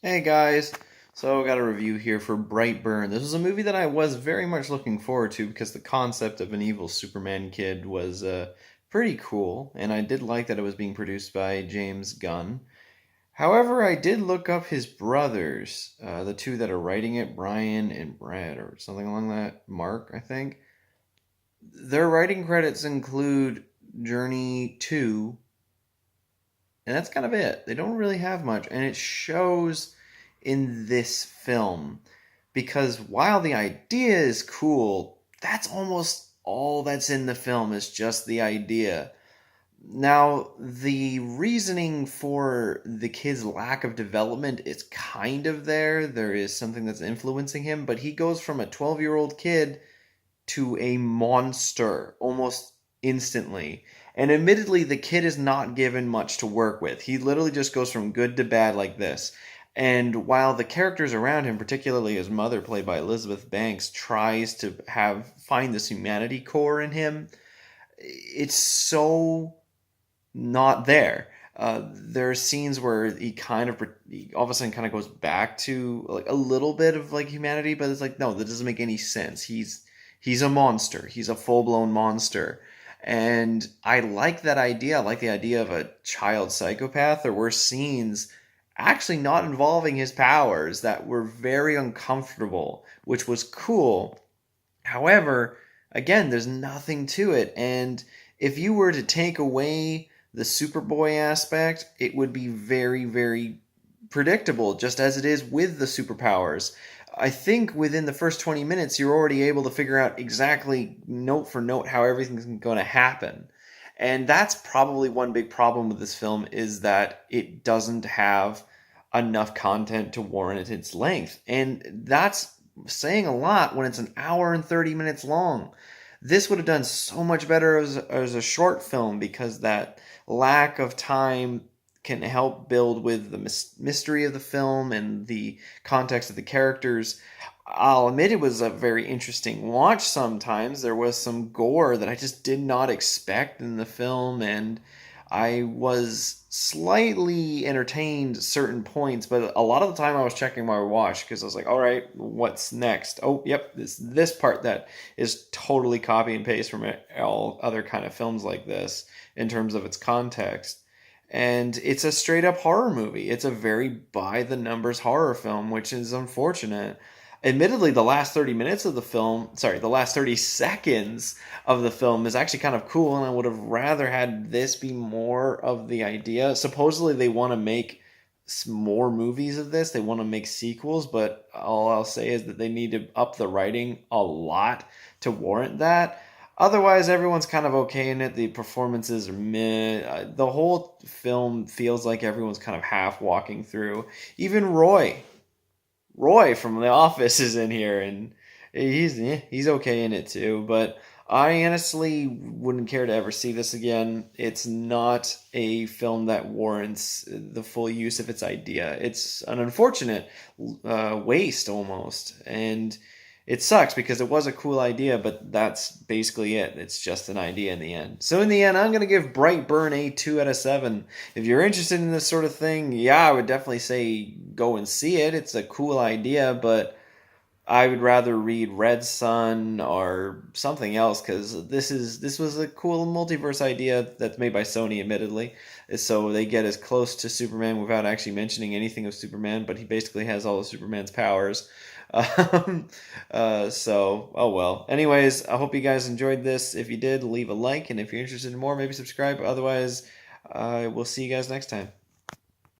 Hey guys, so I got a review here for Brightburn. This was a movie that I was very much looking forward to because the concept of an evil Superman kid was pretty cool, and I did like that it was being produced by James Gunn. However, I did look up his brothers, the two that are writing it, Brian and Brad, or something along that, Mark, I think. Their writing credits include Journey 2, and that's kind of it. They don't really have much, and it shows in this film because while the idea is cool, that's almost all that's in the film is just the idea. Now, the reasoning for the kid's lack of development is kind of there. There is something that's influencing him, but he goes from a 12-year-old kid to a monster almost instantly. And admittedly, the kid is not given much to work with. He literally just goes from good to bad like this. And while the characters around him, particularly his mother, played by Elizabeth Banks, tries to find this humanity core in him, it's so not there. There are scenes where he all of a sudden kind of goes back to like a little bit of like humanity, but it's like no, that doesn't make any sense. He's a monster. He's a full blown monster, and I like that idea. I like the idea of a child psychopath. There were scenes actually not involving his powers that were very uncomfortable, which was cool. However, again, there's nothing to it, and if you were to take away the Superboy aspect, it would be very, very predictable, just as it is with the superpowers. I think within the first 20 minutes, you're already able to figure out exactly note for note how everything's going to happen. And that's probably one big problem with this film is that it doesn't have enough content to warrant its length. And that's saying a lot when it's an hour and 30 minutes long. This would have done so much better as a short film because that lack of time can help build with the mystery of the film and the context of the characters. I'll admit it was a very interesting watch sometimes. There was some gore that I just did not expect in the film, and I was slightly entertained at certain points, but a lot of the time I was checking my watch because I was like, all right, what's next? Oh, yep, this part that is totally copy and paste from all other kind of films like this in terms of its context. And it's a straight up horror movie. It's a very by the numbers horror film, which is unfortunate. Admittedly, the last 30 minutes of the film, sorry, the last 30 seconds of the film is actually kind of cool, and I would have rather had this be more of the idea. Supposedly, they want to make more movies of this, they want to make sequels, but all I'll say is that they need to up the writing a lot to warrant that. Otherwise, everyone's kind of okay in it. The performances are meh. The whole film feels like everyone's kind of half walking through. Even Roy from The Office is in here, and he's okay in it too. But I honestly wouldn't care to ever see this again. It's not a film that warrants the full use of its idea. It's an unfortunate waste almost, and it sucks because it was a cool idea, but that's basically it. It's just an idea in the end. So in the end, I'm going to give Brightburn a 2 out of 7. If you're interested in this sort of thing, yeah, I would definitely say go and see it. It's a cool idea, but I would rather read Red Sun or something else because this was a cool multiverse idea that's made by Sony, admittedly. So they get as close to Superman without actually mentioning anything of Superman, but he basically has all of Superman's powers. Um, oh well. Anyways, I hope you guys enjoyed this. If you did, leave a like, and if you're interested in more, maybe subscribe. Otherwise, we'll see you guys next time.